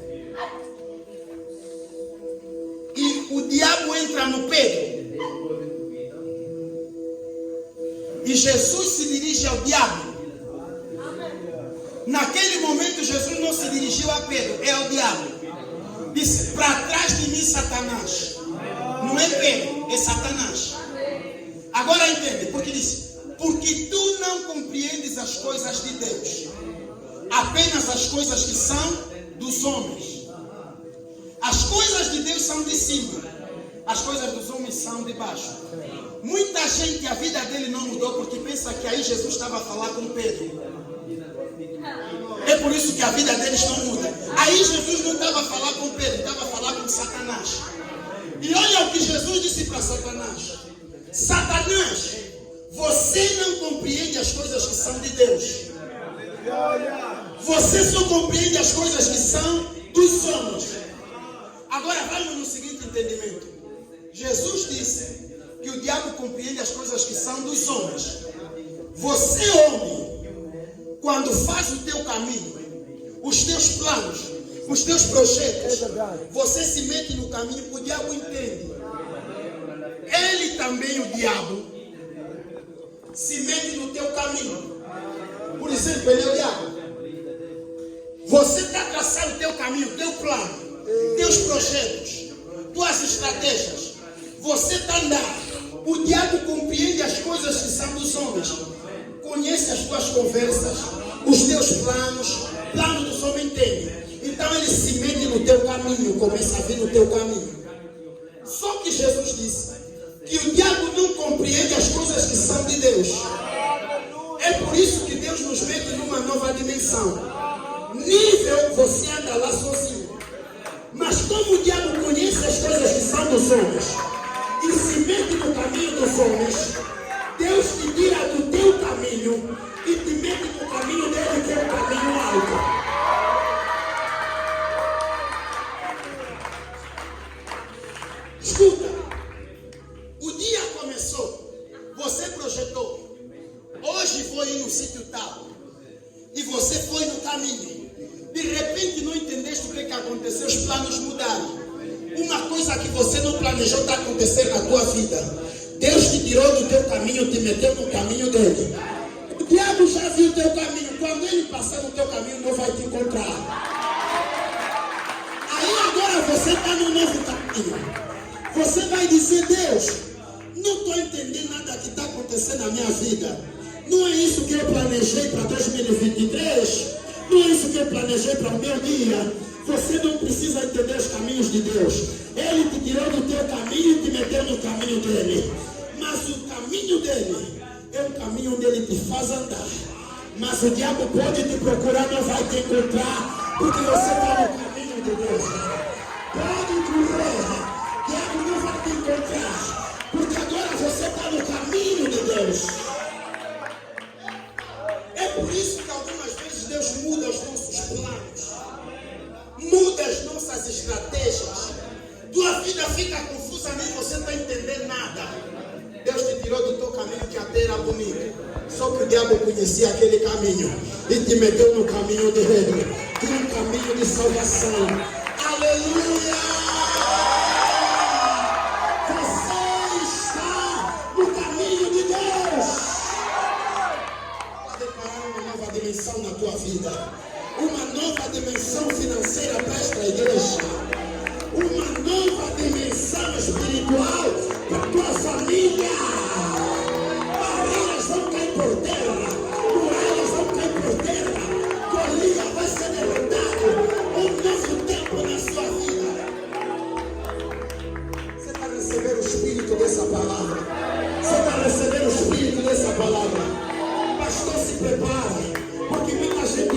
E o diabo entra no Pedro. E Jesus se dirige ao diabo. Naquele momento Jesus não se dirigiu a Pedro, é ao diabo. Disse: para trás de mim, Satanás. Não é Pedro, é Satanás. Agora entende, porque disse: porque tu não compreendes as coisas de Deus, apenas as coisas que são dos homens. As coisas de Deus são de cima, as coisas dos homens são de baixo. Muita gente, a vida dele não mudou porque pensa que aí Jesus estava a falar com Pedro. É por isso que a vida deles não muda. Aí Jesus não estava a falar com Pedro, estava a falar com Satanás. E olha o que Jesus disse para Satanás: Satanás, você não compreende as coisas que são de Deus. Você só compreende as coisas que são dos homens. Agora vamos no seguinte entendimento. Jesus disse que o diabo compreende as coisas que são dos homens. Você, homem, quando faz o teu caminho, os teus planos, os teus projetos, você se mete no caminho, o diabo entende. Ele também, o diabo, se mete no teu caminho. Por exemplo, ele é o diabo. Você está a traçar o teu caminho, o teu plano, teus projetos, tuas estratégias. Você está a andar. O diabo compreende as coisas que são dos homens. Conhece as tuas conversas, os teus planos, plano dos homens entende. Então ele se mete no teu caminho, começa a vir no teu caminho. Só que Jesus disse que o diabo não compreende as coisas que são de Deus. É por isso que Deus nos mete numa nova dimensão. Nível, você anda lá sozinho. Mas como o diabo conhece as coisas que são dos homens e se mete no caminho dos homens, Deus te tira do teu caminho e te mete no caminho dele, que é o caminho alto. Escuta, o dia começou, você projetou, hoje vou ir no sítio tal, e você foi no caminho. De repente não entendeste o que aconteceu, os planos mudaram. Uma coisa que você não planejou está acontecendo na tua vida. Deus te tirou do teu caminho, te meteu no caminho dele. O diabo já viu o teu caminho. Quando ele passar no teu caminho, não vai te encontrar. Aí agora você está no novo caminho. Você vai dizer: Deus, não estou entendendo nada que está acontecendo na minha vida. Não é isso que eu planejei para 2023. Não é isso que eu planejei para o meu dia. Você não precisa entender os caminhos de Deus. Ele te tirou do teu caminho e te meteu no caminho dele. Mas o caminho dele é um caminho onde ele te faz andar. Mas o diabo pode te procurar, não vai te encontrar, porque você está no caminho de Deus. Pode correr, o diabo não vai te encontrar, porque agora você está no caminho de Deus. É por isso que algumas vezes Deus muda os nossos planos, muda as nossas estratégias. Tua vida fica confusa, nem você está entendendo nada. Deus te tirou do teu caminho que até era bonito. Só que o diabo conhecia aquele caminho e te meteu no caminho dele, que é um caminho de salvação. Aleluia! Você está no caminho de Deus. Vai declarar uma nova dimensão na tua vida. Uma nova dimensão financeira para esta igreja. Uma nova dimensão espiritual para a tua família. Barreiras vão cair por terra. Muralhas vão cair por terra. Golias vai ser derrotado. Um novo tempo na sua vida. Você está recebendo o espírito dessa palavra. Você está recebendo o espírito dessa palavra. Pastor, se prepara, porque muita gente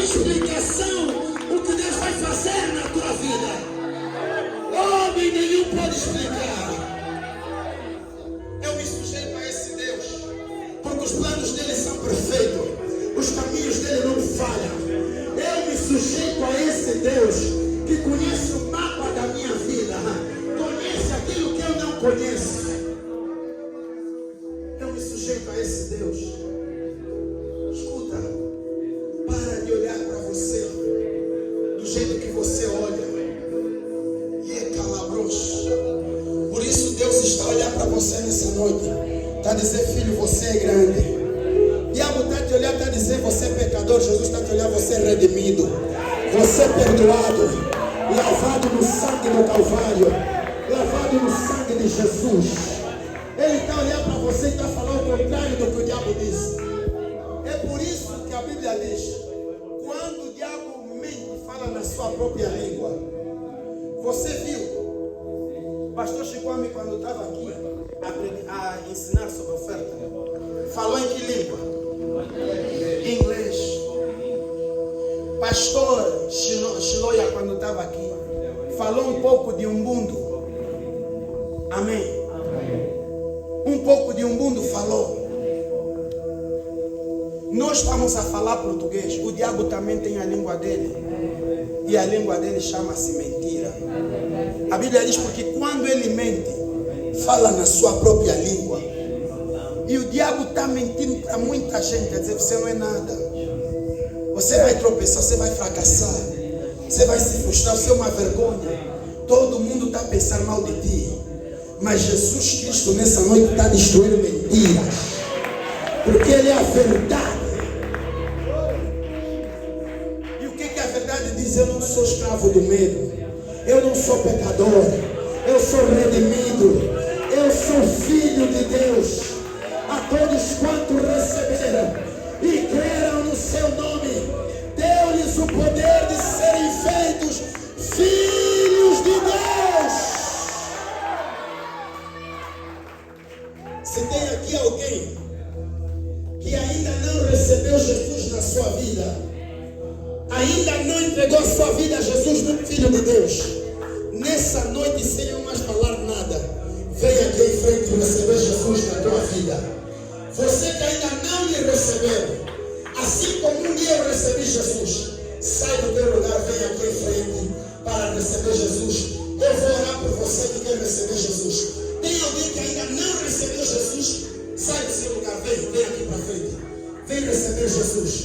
explicação o que Deus vai fazer na tua vida. Homem nenhum pode explicar. Eu me sujeito a esse Deus, porque os planos dele são perfeitos, os caminhos dele não falham. Eu me sujeito a esse Deus que conhece o mapa da minha vida, conhece aquilo que eu não conheço. Eu me sujeito a esse Deus. Escuta, para de olhar para você do jeito que você olha. E é calabroso. Por isso Deus está a olhar para você nessa noite. Está a dizer, filho, você é grande. O diabo está a te olhar, está a dizer, você é pecador. Jesus está a te olhar, você é redimido. Você é perdoado. Lavado no sangue do Calvário. Lavado no sangue de Jesus. Ele está a olhar para você e está a falar o contrário do que o diabo disse. É por isso que a Bíblia diz, quando o diabo mente e fala na sua própria língua. Você viu? O pastor Chikwame, quando estava aqui a ensinar sobre oferta, falou em que língua? Inglês. Pastor Shiloya, quando estava aqui, falou um pouco de Ubuntu. Amém. Um pouco de Ubuntu falou. Nós estamos a falar português. O diabo também tem a língua dele. E a língua dele chama-se mentira. A Bíblia diz, porque quando ele mente, fala na sua própria língua. E o diabo está mentindo para muita gente. Quer dizer, você não é nada. Você vai tropeçar, você vai fracassar. Você vai se frustrar, você é uma vergonha. Todo mundo está a pensar mal de ti. Mas Jesus Cristo nessa noite está destruindo mentiras. Porque Ele é a verdade. E o que a verdade diz? Eu não sou escravo do medo. Eu não sou pecador. Eu sou redimido. Eu sou filho de Deus. A todos quanto receberam e creram no seu nome, deu-lhes o poder de serem feitos filhos de Deus. Se tem aqui alguém que ainda não recebeu Jesus na sua vida, ainda não entregou a sua vida a Jesus, filho de Deus, nessa noite, sem eu mais falar nada, venha aqui em frente receber Jesus na tua vida. Você que ainda não me recebeu, assim como um dia eu recebi Jesus, sai do teu lugar, vem aqui em frente para receber Jesus. Eu vou orar por você que quer receber Jesus. Tem alguém que ainda não recebeu Jesus? Sai do seu lugar, vem aqui para frente. Vem receber Jesus.